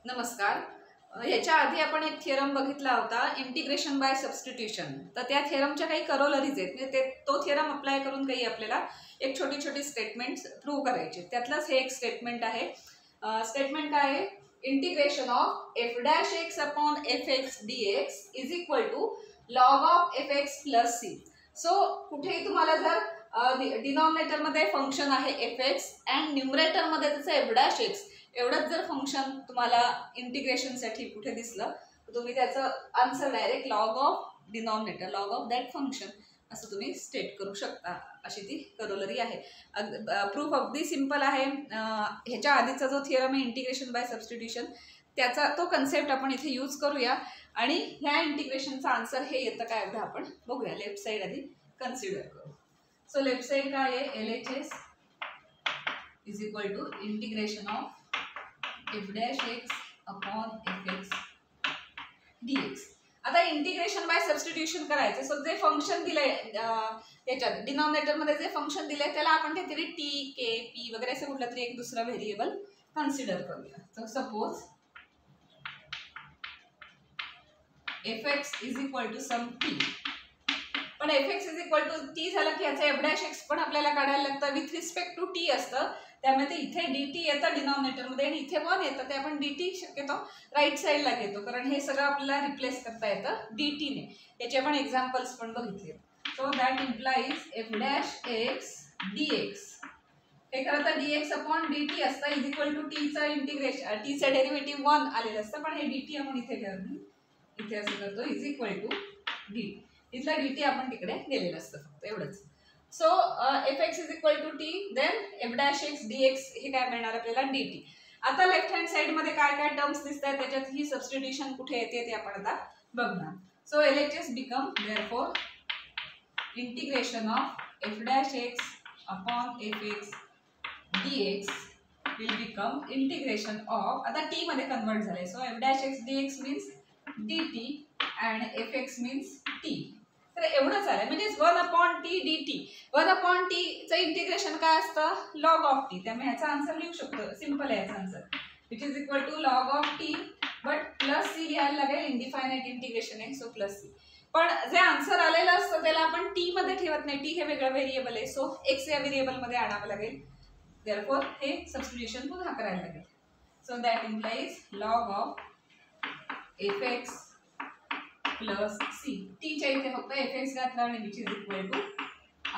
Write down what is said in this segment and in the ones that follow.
नमस्कार. ह्याच्या आधी आपण एक थिअरम बघितला होता इंटिग्रेशन बाय सबस्टिट्यूशन. तर त्या थिअरमच्या काही करोलरीज आहेत, म्हणजे तो थिअरम अप्लाय करून काही आपल्याला एक छोटी छोटी स्टेटमेंट्स प्रूव्ह करायचे. त्यातलंच हे एक स्टेटमेंट आहे. स्टेटमेंट काय आहे? Integration of f dash x upon f x d x is equal to log of f x plus c. So कुठेही तुम्हाला जर डिनॉमिनेटरमध्ये फंक्शन आहे एफ एक्स अँड न्यूमरेटरमध्ये त्याचं एफ डॅश एक्स एवढंच जर फंक्शन तुम्हाला इंटिग्रेशनसाठी कुठे दिसलं तर तुम्ही त्याचं answer direct log of denominator, log of that function असं तुम्ही स्टेट करू शकता. अशी ती करोलरी आहे. प्रूफ अगदी सिम्पल आहे. ह्याच्या आधीचा जो थिअरम आहे इंटिग्रेशन बाय सबस्टिट्यूशन, त्याचा तो कन्सेप्ट आपण इथे यूज करूया आणि ह्या इंटिग्रेशनचा आन्सर हे येतं काय एकदा आपण बघूया. लेफ्ट साईड आधी कन्सिडर करू. सो लेफ्ट साईड काय आहे? LHS is equal to integration of f dash x upon f x d x. आता इंटिग्रेशन बाय सबस्टिट्यूशन करायचं. सो जे फंक्शन दिलंय याच्यात डिनॉमिनेटरमध्ये जे फंक्शन दिलंय त्याला आपण काहीतरी टी, के, पी वगैरे असं कुठलं तरी एक दुसरा व्हेरिएबल कन्सिडर करूया. तर suppose f x is equal to some t. पण f x is equal to t झालं की याचं एफ डॅश एक्स पण आपल्याला काढायला लागतं विथ रिस्पेक्ट टू टी असतं. त्यामुळे ते इथे dt येतं डिनॉमिनेटरमध्ये आणि इथे 1 येतं. ते आपण dt शक्यतो राईट साईडला घेतो कारण हे सगळं आपल्याला रिप्लेस करता येतं dt ने. याचे आपण एक्झाम्पल्स पण बघितले. So that implies F dash x d x हे खरं तर dx अपॉन dt असतं इज इक्वल टू टीचं इंटिग्रेशन, टीचं डेरिव्हेटिव्ह 1 आलेलं असतं. पण हे dt आपण इथे करतो, इथे असं करतो इज इक्वल टू dt. इथला dt आपण तिकडे गेलेलं असतं फक्त एवढंच. So f x is equal to t then f dash x d x हे काय मिळणार आपल्याला dt. आता लेफ्ट हँड साईडमध्ये काय काय टर्म्स दिसत आहेत त्याच्यात ही सबस्टिट्यूशन कुठे येते ते आपण आता बघणार. So LHS become therefore integration of f dash x upon f x d x will become integration of, आता टी मध्ये कन्वर्ट झाले. So f dash x d x means dt and f x means t. तर एवढंच आहे, म्हणजे 1 upon t dt. 1 upon टीचं integration काय असतं? Log of t. त्यामुळे ह्याचा आन्सर लिहू शकतो. सिम्पल आहे याचा answer which is equal to log of t but plus c लिहायला लागेल. इनडिफायनाइट इंटिग्रेशन आहे सो प्लस सी. पण जे आन्सर आलेलं असतं त्याला आपण टी मध्ये ठेवत नाही. टी हे वेगळं व्हेरिएबल आहे. सो एक्स या व्हेरिएबलमध्ये आणावं लागेल. देअरफॉर हे सबस्टिट्यूशन पुन्हा करायला लागेल. So that implies log of f x plus c. टीच्या इथे फक्त एफ एक्स घातला आणि which is equal to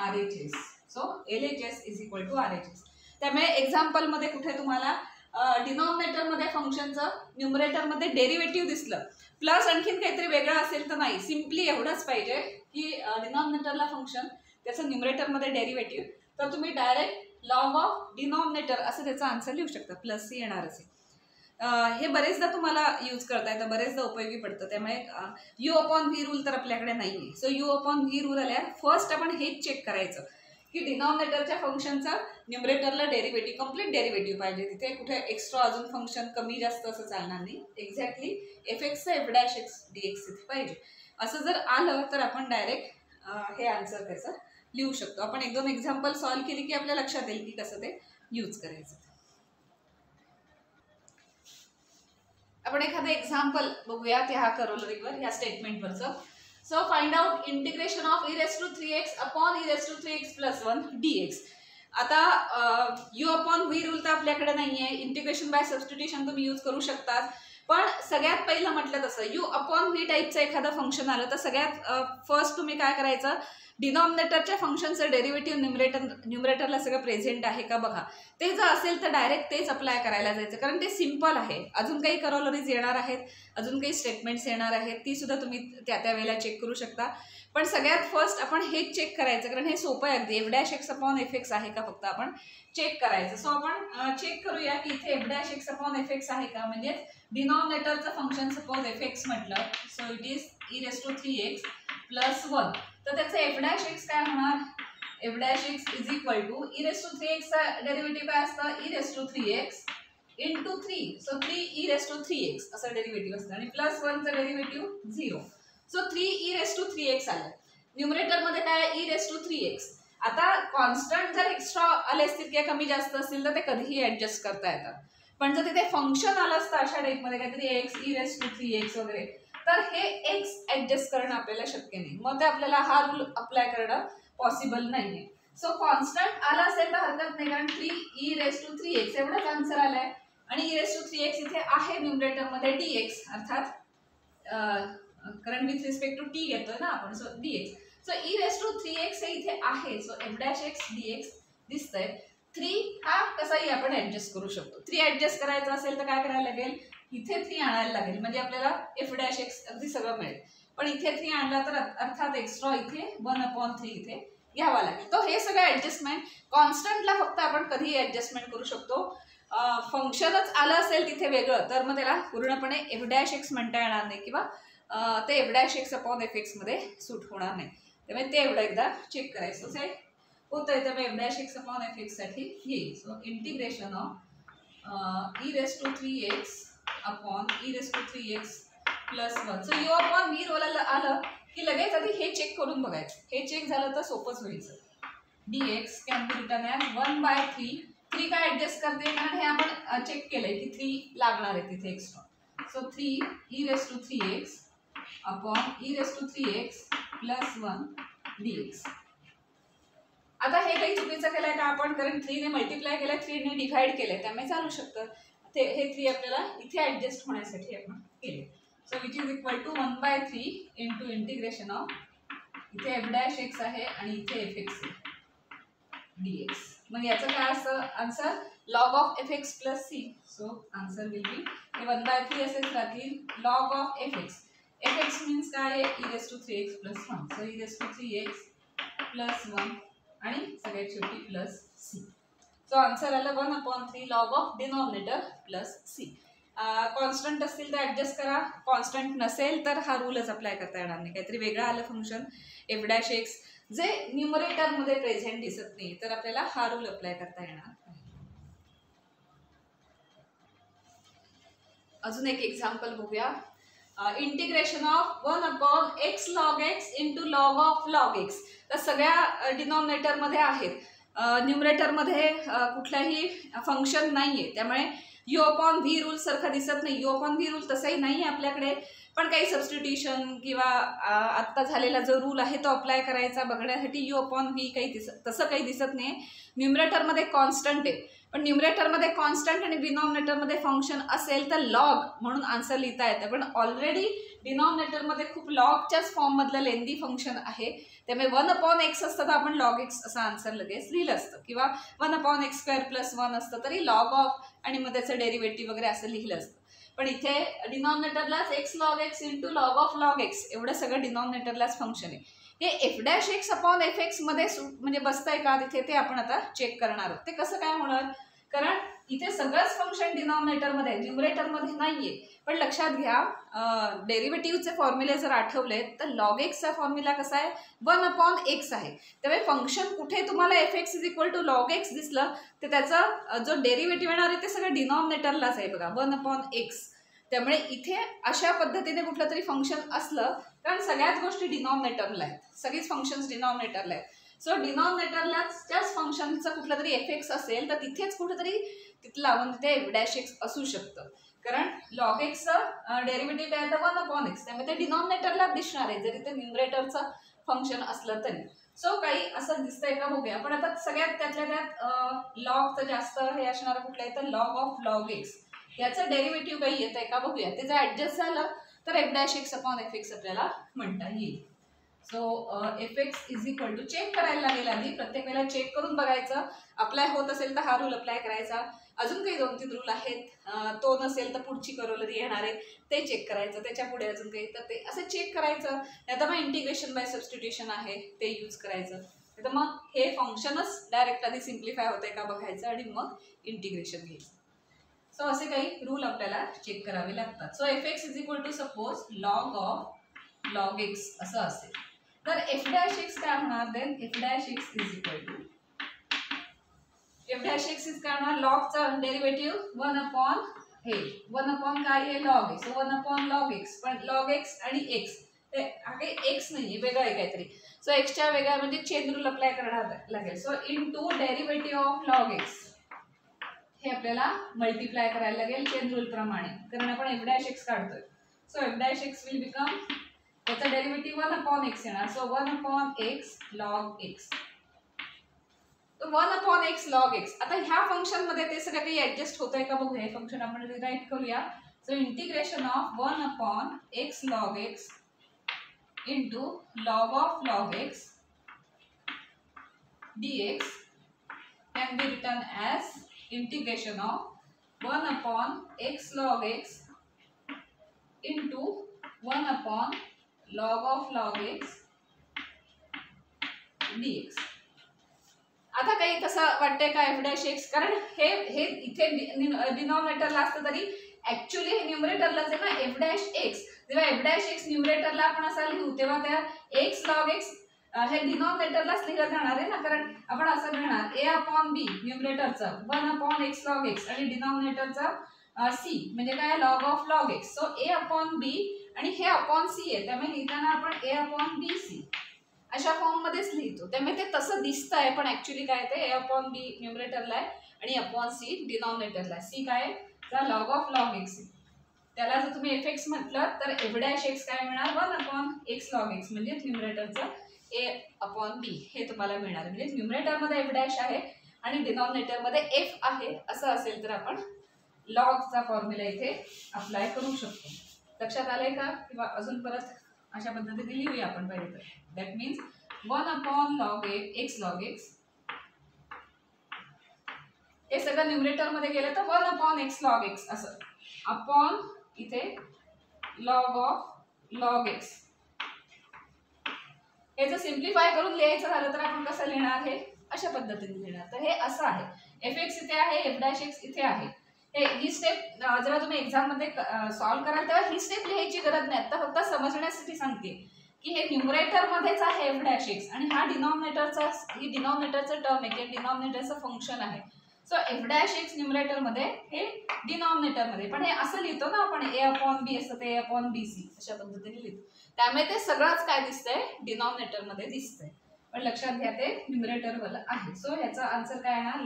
RHS. So LHS is equal to RHS. त्यामुळे एक्झाम्पलमध्ये कुठे तुम्हाला डिनॉमिनेटरमध्ये फंक्शनचं न्यूमरेटरमध्ये डेरिव्हेटिव्ह दिसलं प्लस आणखीन काहीतरी वेगळं असेल तर नाही. सिम्पली एवढंच पाहिजे की डिनॉमिनेटरला फंक्शन त्याचं न्यूमरेटरमध्ये डेरिव्हेटिव्ह, तर तुम्ही डायरेक्ट लॉग ऑफ डिनॉमिनेटर असं त्याचा आन्सर लिहू शकता. प्लस सी येणार असेल. हे बरेचदा तुम्हाला यूज करता येतं, बरेचदा उपयोगी पडतं. त्यामुळे यू अपॉन व्ही रूल तर आपल्याकडे नाही आहे. So you upon v rule आल्यावर फर्स्ट आपण हेच चेक करायचं की डिनॉमिनेटरच्या फंक्शनचा न्यूमरेटरला डेरिव्हेटिव्ह, कम्प्लीट डेरिव्हेटिव्ह पाहिजे. तिथे कुठे एक्स्ट्रा अजून फंक्शन कमी जास्त असं चालणार नाही. एक्झॅक्टली एफ एक्सचं f dash x d x इथे पाहिजे. असं जर आलं तर आपण डायरेक्ट हे आन्सर त्याचं लिहू शकतो. आपण 1-2 एक्झाम्पल सॉल्व्ह केली की आपल्या लक्षात येईल की कसं ते यूज करायचं. आपण एखादं एक्झाम्पल बघूयात ह्या करोलरीवर, ह्या स्टेटमेंटवरचं. So find out integration of e raised to 3x upon e raised to 3x plus 1 dx. आता यू अपॉन व्ही रूल तर आपल्याकडे नाही आहे. इंटिग्रेशन बाय सबस्टिट्यूशन तुम्ही यूज करू शकतात. पण सगळ्यात पहिलं म्हटलं तसं यू अपॉन व्ही टाईपचं एखादं फंक्शन आलं तर सगळ्यात फर्स्ट तुम्ही काय करायचं? डिनॉमिनेटरच्या फंक्शनचं डेरिव्हेटिव्ह न्यूमरेटरला सगळं प्रेझेंट आहे का बघा. ते जर असेल तर डायरेक्ट तेच अप्लाय करायला जायचं कारण ते सिम्पल आहे. अजून काही करोलरीज येणार आहेत, अजून काही स्टेटमेंट्स येणार आहेत, ती सुद्धा तुम्ही त्या वेळेला चेक करू शकता. पण सगळ्यात फर्स्ट आपण हेच चेक करायचं कारण हे सोपं आहे अगदी. F dash x upon f x आहे का फक्त आपण चेक करायचं. सो आपण चेक करूया की इथे F dash x upon f x आहे का. म्हणजे डिनॉमिनेटरचं फंक्शन सपोज एफ एक्स म्हटलं so it is e raised to 3x plus 1. तर त्याचं एफ डॅश एक्स काय होणार? F dash x is equal to e raised to 3x चा derivative काय असतं? e raised to 3x into 3. So 3 e raised to 3x असं derivative असतं आणि प्लस 1चं derivative 0. So 3 e raised to 3x आलं. न्यूमरेटरमध्ये काय e raised to 3x. आता कॉन्स्टंट जर एक्स्ट्रा आले असतील किंवा कमी जास्त असतील तर ते कधीही ऍडजस्ट करता येतात. पण जर तिथे फंक्शन आलं असतं अशा टाईपमध्ये काहीतरी एक्स e⁻³ वगैरे, तर हे एक्स ऍडजस्ट करणं आपल्याला शक्य नाही, मग ते आपल्याला हा रूल अप्लाय करणं पॉसिबल नाहीये. सो कॉन्स्टंट आला असेल तर हरकत नाही, कारण 3e⁻³ एवढाच आन्सर आलाय आणि e⁻³ इथे आहे न्यूमरेटर मध्ये dx, अर्थात कारण विथ रिस्पेक्ट टू टी घेतोय ना आपण, सो dx. सो e⁻³ हे इथे आहे, सो f'(x dx) दिसतंय. 3 हा कसाही आपण ऍडजस्ट करू शकतो. 3 ऍडजस्ट करायचा असेल तर काय करायला लागेल, इथे 3 आणायला लागेल, म्हणजे आपल्याला f'(x) अगदी सगळं मिळेल. पण इथे 3 आणला तर अर्थात एक्स्ट्रा इथे 1/3 इथे घ्यावा लागेल. तो हे सगळं ऍडजस्टमेंट, कॉन्स्टंटला फक्त आपण कधीही ऍडजस्टमेंट करू शकतो. फंक्शनच आलं असेल तिथे वेगळं तर मग त्याला पूर्णपणे f'(x) म्हणता येणार नाही, किंवा ते f'(x) मध्ये सूट होणार नाही. त्यामुळे ते एवढं एकदा चेक करायचं असेल होतंय, त्यामुळे f'(x) साठी येईल. So integration of e⁻³ upon e⁻³ plus 1. So u/v rule आलं की लगेच आधी हे चेक करून बघायचं. हे चेक झालं तर सोपंच होईल. dx can be written as 1/3. 3 काय ऍडजस्ट करते, कारण हे आपण चेक केलंय की 3 लागणार आहे तिथे extra. So 3 e⁻³ upon e⁻³ plus 1 dx. आता हे काही चुकीचं केलंय का आपण, कारण 3 ने मल्टिप्लाय केलंय, 3 ने डिव्हाइड केलंय, त्यामुळे चालू शकतं. हे 3 आपल्याला इथे ऍडजस्ट होण्यासाठी आपण केले. So which is equal to 1/3 into integration of, इथे f'(x) आहे आणि इथे f(x) आहे dx. मग याचं काय असं answer, log of f(x) plus c. So answer will be 1/3 असेच राहतील log of f(x). f(x) means काय आहे, e⁻³ plus 1. So e⁻³ plus 1 आणि सगळ्यात शेवटी प्लस c. सो आन्सर आलं 1/3 log of denominator plus c. Constant असतील तर ऍडजस्ट करा, कॉन्स्टंट नसेल तर हा रूलच अप्लाय करता येणार नाही. काहीतरी वेगळं आलं फंक्शन f'(x) जे न्यूमरेटर मध्ये प्रेझेंट दिसत नाही, तर आपल्याला हा रूल अप्लाय करता येणार नाही. अजून एक एक्झाम्पल बघूया. Integration of 1/x log x into log of log x. तर सगळ्या डिनॉमिनेटर मध्ये आहेत, न्यूमरेटर मध्ये कुठलाही फंक्शन नाहीये, त्यामुळे u/v रूल सारखा दिसत नाही. u/v रूल तसाही नाहीये आपल्याकडे, पण काही सबस्टिट्यूशन किंवा आत्ता झालेला जो रूल आहे तो अप्लाय करायचा बघण्यासाठी u/v तसं काही दिसत नाही. न्यूमरेटरमध्ये कॉन्स्टंट आहे, पण न्यूमरेटरमध्ये कॉन्स्टंट आणि डिनॉमिनेटरमध्ये फंक्शन असेल तर लॉग म्हणून आन्सर लिहिता येतं, पण ऑलरेडी डिनॉमिनेटरमध्ये खूप लॉगच्याच फॉर्ममधलं लेंदी फंक्शन आहे, त्यामुळे 1/x असतं तर आपण log x असं आन्सर लगेच लिहिलं असतं, किंवा 1/x² प्लस 1 असतं तरी लॉग ऑफ आणि मग त्याचं डेरिव्हेटिव्ह वगैरे असं लिहिलं असतं. पण इथे डिनॉमिनेटरलाच x log x into log of log x एवढं सगळं डिनॉमिनेटरलाच फंक्शन आहे. हे f'(x) अपॉन f(x) मध्ये म्हणजे बसतंय का तिथे, ते आपण आता चेक करणार आहोत. ते कसं काय होणार, कारण इथे सगळंच फंक्शन डिनॉमिनेटरमध्ये, न्यूमरेटरमध्ये नाहीये. पण लक्षात घ्या, डेरिव्हेटिव्हचे फॉर्म्युले जर आठवले तर log x चा फॉर्म्युला कसा आहे, 1/x आहे. त्यामुळे फंक्शन कुठे तुम्हाला f(x) = log x दिसलं तर त्याचा जो डेरिव्हेटिव्ह येणार आहे ते सगळं डिनॉमिनेटरलाच आहे बघा, 1/x. त्यामुळे इथे अशा पद्धतीने कुठलं तरी फंक्शन असलं, कारण सगळ्याच गोष्टी डिनॉमिनेटरला आहेत, सगळीच फंक्शन्स डिनॉमिनेटरला आहेत. सो डिनॉमिनेटरलाच त्याच फंक्शनचं कुठलं तरी f(x) असेल तर तिथेच कुठेतरी तिथला म्हणजे ते f'(x) असू शकतं, कारण log x डेरिव्हेटिव्ह काय तर 1/x, त्यामुळे ते डिनॉमिनेटरला दिसणार आहे जरी ते न्यूमरेटरचं फंक्शन असलं तरी. सो काही असं दिसतंय का बघूया. पण आता सगळ्यात त्यातल्या त्यात लॉगचं जास्त हे असणार कुठलं आहे तर लॉग ऑफ log x. याचं डेरिव्हेटिव्ह काही येत आहे का बघूया. ते जर ऍडजस्ट झालं तर f'(x) अपॉन f(x) आपल्याला म्हणता येईल. सो f(x) चेक करायला लागेल आधी, प्रत्येक वेळेला चेक करून बघायचं, अप्लाय होत असेल तर हा रूल अप्लाय करायचा. अजून काही 2-3 रूल आहेत, तो नसेल तर पुढची करोलरी येणार आहे ते चेक करायचं, त्याच्या पुढे अजून काही तर ते असं चेक करायचं. आता मग इंटिग्रेशन बाय सबस्टिट्यूशन आहे ते यूज करायचं. तर मग हे फंक्शनच डायरेक्ट आधी सिम्प्लिफाय होतंय का बघायचं आणि मग इंटिग्रेशन घ्यायचं. सो असे काही रूल आपल्याला चेक करावे लागतात. So f(x) suppose log of log x असं असेल तर f'(x) काय होणार, देन f'(x) काय होणार, लॉगचा डेरिव्हेटिव्ह 1/1 काय आहे log x, 1/log x. पण log x आणि x ते काही x नाही वेगळं आहे काहीतरी. सो एक्सच्या वेगळा म्हणजे चेन रूल अप्लाय करायला लागेल. So into derivative of log x हे आपल्याला मल्टिप्लाय करायला लागेल चेन रूल प्रमाणे, कारण आपण f' काढतोय. सो f' विल बिकम, त्याचा डेरिव्हेटिव्ह 1/x येणार. So 1/x log x. 1/x log x. आता ह्या फंक्शन मध्ये ते सगळं काही ऍडजस्ट होतंय का बघूया. हे फंक्शन आपण रिराईट करूया. So integration of 1/x log x into log of log x dx can be written as integration of 1/x log x into 1/log of log x dx. आता काही तसं वाटतंय का f', कारण हे इथे डिनॉमिनेटरला असतं तरी ऍक्च्युअली हे न्यूमरेटरलाच आहे ना f'. जेव्हा f' न्यूमरेटरला आपण असं लिहू तेव्हा त्या x log x हे डिनॉमिनेटरलाच लिहिलं जाणार आहे ना, कारण आपण असं लिहिणार a/b न्यूमरेटरचं 1/x log x आणि डिनॉमिनेटरचं c म्हणजे काय log of log x. So a/b आणि हे अपॉन c आहे, त्यामुळे लिहिताना आपण a/bc अशा फॉर्म मध्येच लिहितो. त्यामुळे ते तसं दिसतंय पण ऍक्च्युअली काय ते a/b न्यूमरेटरला आहे आणि अपॉन c डिनॉमिनेटरला आहे. c काय तर log of log x. त्याला जर तुम्ही fx म्हटलं तर f' काय मिळणार 1/x log x म्हणजे न्यूमरेटरचं a/b हे तुम्हाला मिळणार. म्हणजे न्यूमरेटर मध्ये f' आहे आणि डिनॉमिनेटर मध्ये f आहे असं असेल तर आपण लॉगचा फॉर्म्युला इथे अप्लाय करू शकतो. लक्षात आलंय का? किंवा अजून परत अशा पद्धतीने लिहूया आपण पहिले तर. That means 1/log x log x हे सगळं न्यूमरेटर मध्ये गेलं तर 1/x log x असं अपॉन इथे log of log x. हे जर सिम्प्लिफाय करून लिहायचं झालं तर आपण कसं लिहिणार, हे अशा पद्धतीने लिहिणार. तर हे असं आहे, fx इथे आहे, f' इथे आहे. ही स्टेप जेव्हा तुम्ही एक्झाम मध्ये सॉल्व्ह कराल तेव्हा ही स्टेप लिहायची गरज नाही. आता फक्त समजण्यासाठी सांगते की हे न्यूमरेटर मध्येच आहे f' आणि हा डिनॉमिनेटरचं टर्म आहे किंवा डिनॉमिनेटरचं फंक्शन आहे. सो f' न्यूमरेटर मध्ये हे डिनॉमिनेटर मध्ये, पण हे असं लिहितो ना आपण a/b असतं ते a/bc अशा पद्धतीने लिहितो. त्यामुळे ते सगळंच काय दिसतंय डिनॉमिनेटर मध्ये दिसतंय, पण लक्षात घ्या ते न्यूमरेटर वाला आहे. सो ह्याचा आन्सर काय येणार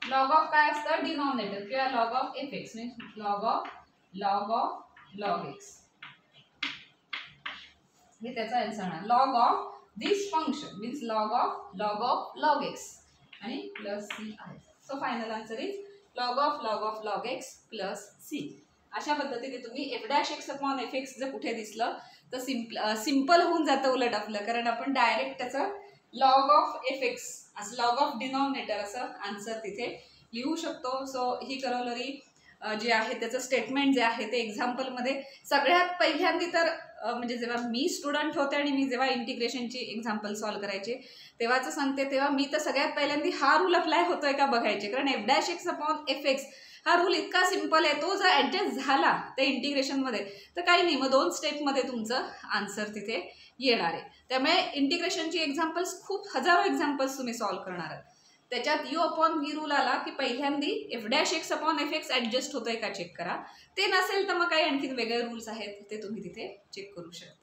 लॉग ऑफ काय असतं डिनॉमिनेटर किंवा log of fx means log of log x हे त्याचा आन्सर आहे. Log of this function means log of log x आणि प्लस c आहे. So final answer is log of log x plus c. अशा पद्धतीने तुम्ही f'(x) जर कुठे दिसलं तर सिंपल होऊन जातं उलट आपलं, कारण आपण डायरेक्ट त्याचं लॉग ऑफ fx असं लॉग ऑफ डिनॉमिनेटर असं आन्सर तिथे लिहू शकतो. सो ही करोलरी जे आहे त्याचं स्टेटमेंट जे आहे ते एक्झाम्पलमध्ये सगळ्यात पहिल्यांदी तर म्हणजे जेव्हा मी स्टुडंट होते आणि मी जेव्हा इंटिग्रेशनची एक्झाम्पल सॉल्व करायचे तेव्हाचं सांगते, तेव्हा मी तर सगळ्यात पहिल्यांदी हा रूल अप्लाय होतोय का बघायचे, कारण f'(x) हा रूल इतका सिंपल आहे. तो जर ऍडजस्ट झाला त्या इंटिग्रेशनमध्ये तर काही नाही, मग 2 स्टेपमध्ये तुमचं आन्सर तिथे येणार आहे. त्यामुळे इंटिग्रेशनची एक्झाम्पल्स खूप हजारो एक्झाम्पल्स तुम्ही सॉल्व करणार आहात. त्याच्यात u/v रूल आला की पहिल्यांदी f'(x) ऍडजस्ट होतोय का चेक करा. ते नसेल तर मग काही आणखीन वेगळे रूल्स आहेत ते तुम्ही तिथे चेक करू शकता.